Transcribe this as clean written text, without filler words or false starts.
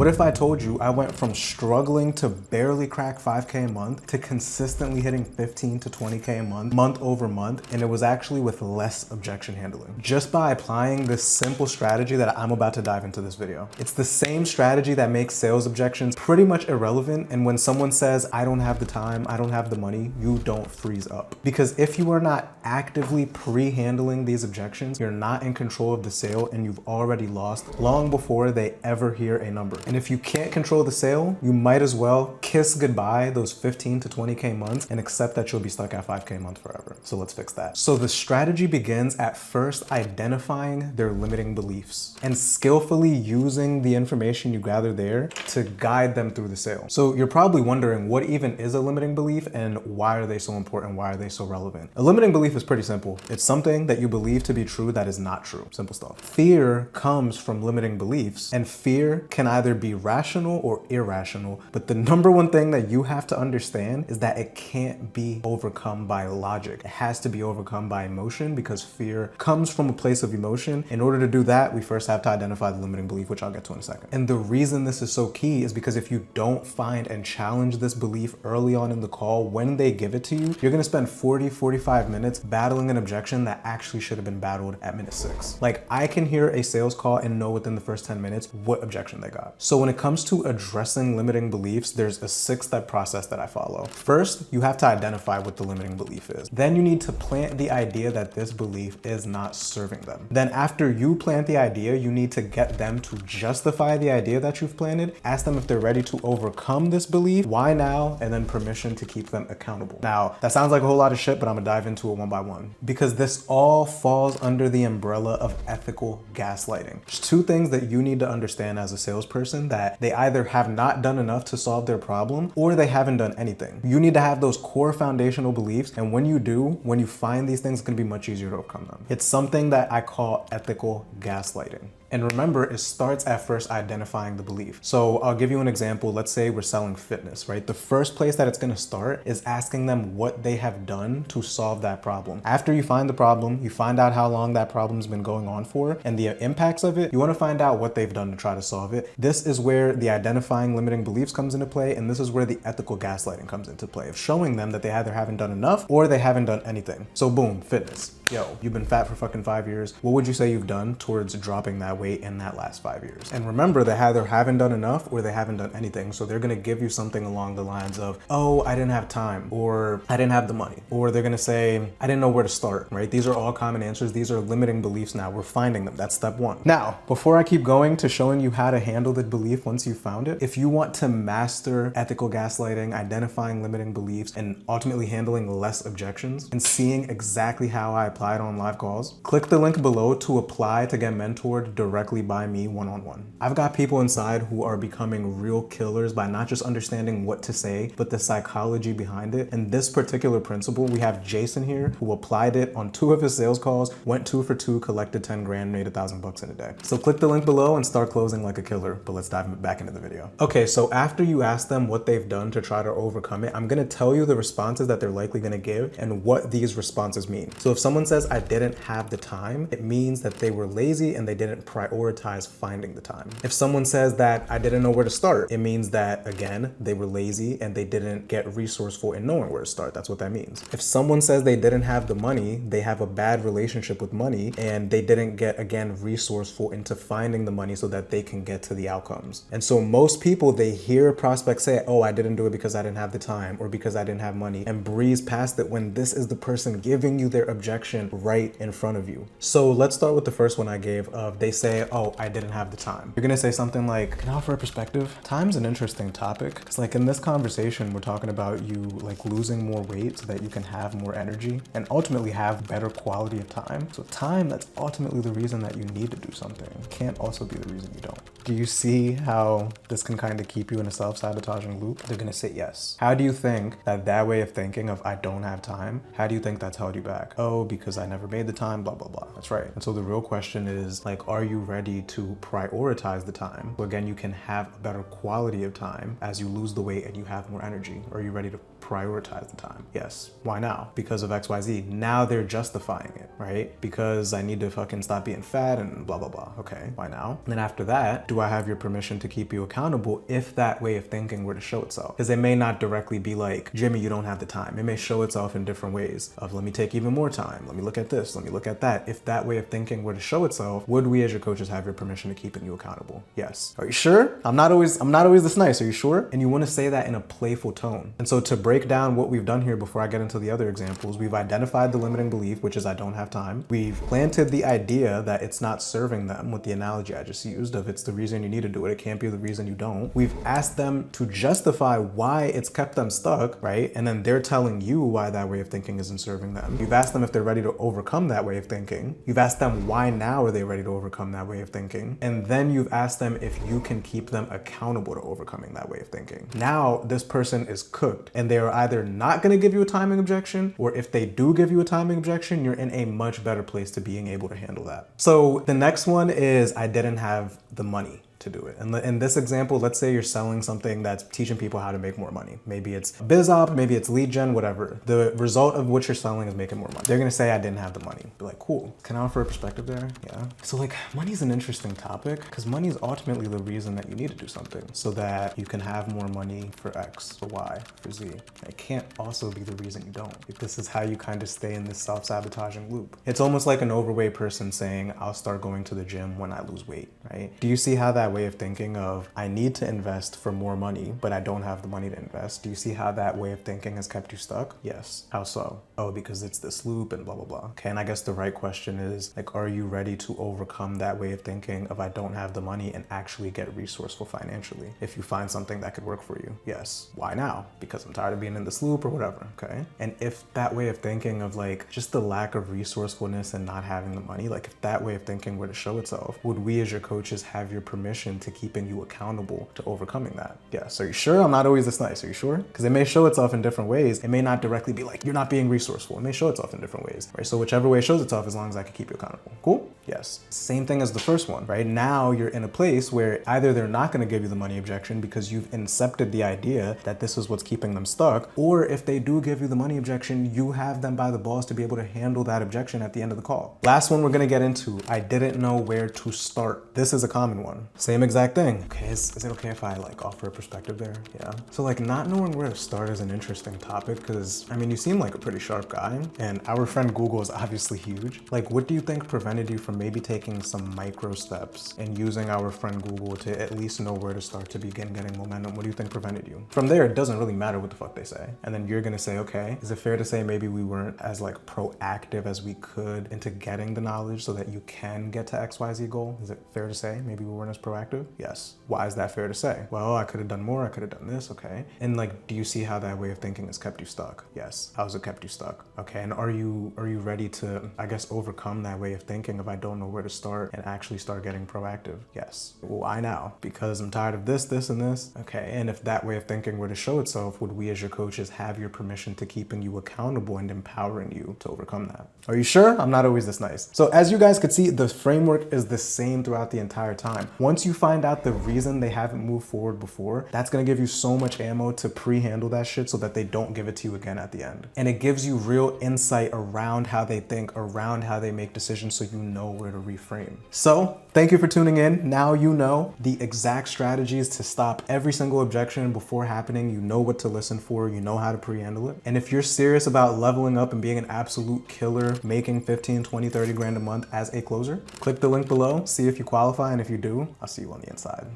What if I told you I went from struggling to barely crack 5K a month to consistently hitting 15 to 20K a month over month, and it was actually with less objection handling, just by applying this simple strategy that I'm about to dive into this video. It's the same strategy that makes sales objections pretty much irrelevant, and when someone says, I don't have the time, I don't have the money, you don't freeze up. Because if you are not actively pre-handling these objections, you're not in control of the sale, and you've already lost long before they ever hear a number. And if you can't control the sale, you might as well kiss goodbye those 15 to 20K months and accept that you'll be stuck at 5K a month forever. So let's fix that. So the strategy begins at first identifying their limiting beliefs and skillfully using the information you gather there to guide them through the sale. So you're probably wondering, what even is a limiting belief and why are they so important? Why are they so relevant? A limiting belief is pretty simple. It's something that you believe to be true that is not true. Simple stuff. Fear comes from limiting beliefs, and fear can either be rational or irrational, but the number one thing that you have to understand is that it can't be overcome by logic. It has to be overcome by emotion, because fear comes from a place of emotion. In order to do that, we first have to identify the limiting belief, which I'll get to in a second. And the reason this is so key is because if you don't find and challenge this belief early on in the call, when they give it to you, you're gonna spend 40-45 minutes battling an objection that actually should have been battled at minute 6. Like, I can hear a sales call and know within the first 10 minutes what objection they got. So when it comes to addressing limiting beliefs, there's a 6-step process that I follow. First, you have to identify what the limiting belief is. Then you need to plant the idea that this belief is not serving them. Then after you plant the idea, you need to get them to justify the idea that you've planted, ask them if they're ready to overcome this belief, why now, and then permission to keep them accountable. Now, that sounds like a whole lot of shit, but I'm gonna dive into it one by one, because this all falls under the umbrella of ethical gaslighting. There's 2 things that you need to understand as a salesperson: that they either have not done enough to solve their problem, or they haven't done anything. You need to have those core foundational beliefs, and when you do, when you find these things, it's gonna be much easier to overcome them. It's something that I call ethical gaslighting. And remember, it starts at first identifying the belief. So I'll give you an example. Let's say we're selling fitness, right? The first place that it's gonna start is asking them what they have done to solve that problem. After you find the problem, you find out how long that problem's been going on for and the impacts of it, you wanna find out what they've done to try to solve it. This is where the identifying limiting beliefs comes into play, and this is where the ethical gaslighting comes into play, of showing them that they either haven't done enough or they haven't done anything. So boom, fitness. Yo, you've been fat for fucking 5 years. What would you say you've done towards dropping that weight in that last 5 years? And remember, they either haven't done enough or they haven't done anything. So they're gonna give you something along the lines of, oh, I didn't have time, or I didn't have the money, or they're gonna say, I didn't know where to start, right? These are all common answers. These are limiting beliefs now. We're finding them. That's step 1. Now, before I keep going to showing you how to handle the belief once you found it, if you want to master ethical gaslighting, identifying limiting beliefs, and ultimately handling less objections, and seeing exactly how I apply it on live calls, click the link below to apply to get mentored directly by me one-on-one. I've got people inside who are becoming real killers by not just understanding what to say, but the psychology behind it. And this particular principle, we have Jason here who applied it on 2 of his sales calls, went 2 for 2, collected 10 grand, made $1,000 in a day. So click the link below and start closing like a killer, but let's dive back into the video. Okay, so after you ask them what they've done to try to overcome it, I'm gonna tell you the responses that they're likely gonna give and what these responses mean. So if someone says, I didn't have the time, it means that they were lazy and they didn't prioritize finding the time. If someone says that I didn't know where to start, it means that, again, they were lazy and they didn't get resourceful in knowing where to start. That's what that means. If someone says they didn't have the money, they have a bad relationship with money and they didn't get, again, resourceful into finding the money so that they can get to the outcomes. And so most people, they hear prospects say, oh, I didn't do it because I didn't have the time or because I didn't have money, and breeze past it when this is the person giving you their objection right in front of you. So let's start with the first one I gave of, they say, oh, I didn't have the time. You're gonna say something like, can I offer a perspective? Time's an interesting topic. It's like in this conversation, we're talking about you like losing more weight so that you can have more energy and ultimately have better quality of time. So time, that's ultimately the reason that you need to do something. Can't also be the reason you don't. Do you see how this can kind of keep you in a self-sabotaging loop? They're gonna say yes. How do you think that way of thinking of I don't have time, how do you think that's held you back? Oh, because because I never made the time, blah, blah, blah. That's right. And so the real question is like, are you ready to prioritize the time? So again, you can have a better quality of time as you lose the weight and you have more energy. Are you ready to prioritize the time? Yes. Why now? Because of XYZ. Now they're justifying it, right? Because I need to fucking stop being fat and blah, blah, blah. Okay, why now? And then after that, do I have your permission to keep you accountable if that way of thinking were to show itself? Because it may not directly be like, Jimmy, you don't have the time. It may show itself in different ways of, let me take even more time. Let me look at this. Let me look at that. If that way of thinking were to show itself, would we as your coaches have your permission to keeping you accountable? Yes. Are you sure? I'm not always this nice. Are you sure? And you want to say that in a playful tone. And so to break down what we've done here before I get into the other examples, we've identified the limiting belief, which is I don't have time. We've planted the idea that it's not serving them with the analogy I just used of it's the reason you need to do it. It can't be the reason you don't. We've asked them to justify why it's kept them stuck, right? And then they're telling you why that way of thinking isn't serving them. You've asked them if they're ready to overcome that way of thinking. You've asked them why now are they ready to overcome that way of thinking. And then you've asked them if you can keep them accountable to overcoming that way of thinking. Now this person is cooked and they are either not going to give you a timing objection, or if they do give you a timing objection, you're in a much better place to being able to handle that. So the next one is I didn't have the money to do it. And in this example, let's say you're selling something that's teaching people how to make more money. Maybe it's a biz op, maybe it's lead gen, whatever. The result of what you're selling is making more money. They're gonna say, I didn't have the money. Be like, cool. Can I offer a perspective there? Yeah. So like, money's an interesting topic because money is ultimately the reason that you need to do something so that you can have more money for X, for Y, for Z. It can't also be the reason you don't. This is how you kind of stay in this self-sabotaging loop. It's almost like an overweight person saying, I'll start going to the gym when I lose weight, right? Do you see how that way of thinking of I need to invest for more money, but I don't have the money to invest? Do you see how that way of thinking has kept you stuck? Yes. How so? Oh, because it's this loop and blah, blah, blah. Okay, and I guess the right question is like, are you ready to overcome that way of thinking of I don't have the money and actually get resourceful financially? If you find something that could work for you? Yes. Why now? Because I'm tired of being in this loop or whatever, okay? And if that way of thinking of like just the lack of resourcefulness and not having the money, like if that way of thinking were to show itself, would we as your coaches have your permission to keeping you accountable to overcoming that? Yes. Are you sure? I'm not always this nice. Are you sure? Because it may show itself in different ways. It may not directly be like, you're not being resourceful. It may show itself in different ways, right? So whichever way it shows itself, as long as I can keep you accountable. Cool? Yes. Same thing as the first one, right? Now you're in a place where either they're not going to give you the money objection because you've incepted the idea that this is what's keeping them stuck, or if they do give you the money objection, you have them by the balls to be able to handle that objection at the end of the call. Last one we're going to get into, I didn't know where to start. This is a common one. Same exact thing. Okay, is it okay if I like offer a perspective there? Yeah. So like not knowing where to start is an interesting topic because I mean, you seem like a pretty sharp guy and our friend Google is obviously huge. Like what do you think prevented you from maybe taking some micro steps and using our friend Google to at least know where to start to begin getting momentum? What do you think prevented you? From there, it doesn't really matter what the fuck they say. And then you're gonna say, okay, is it fair to say maybe we weren't as like proactive as we could into getting the knowledge so that you can get to XYZ goal? Is it fair to say maybe we weren't as proactive? Yes. Why is that fair to say? Well, I could have done more. I could have done this. Okay. And like, do you see how that way of thinking has kept you stuck? Yes. How's it kept you stuck? Okay. And are you ready to, I guess, overcome that way of thinking if I don't know where to start and actually start getting proactive? Yes. Why now? Because I'm tired of this, this, and this. Okay. And if that way of thinking were to show itself, would we as your coaches have your permission to keeping you accountable and empowering you to overcome that? Are you sure? I'm not always this nice. So as you guys could see, the framework is the same throughout the entire time. Once you find out the reason they haven't moved forward before, that's gonna give you so much ammo to pre-handle that shit so that they don't give it to you again at the end. And it gives you real insight around how they think, around how they make decisions, so you know where to reframe. So thank you for tuning in. Now you know the exact strategies to stop every single objection before happening. You know what to listen for, you know how to pre-handle it. And if you're serious about leveling up and being an absolute killer, making 15, 20, 30 grand a month as a closer, click the link below, see if you qualify, and if you do, I'll see you on the inside.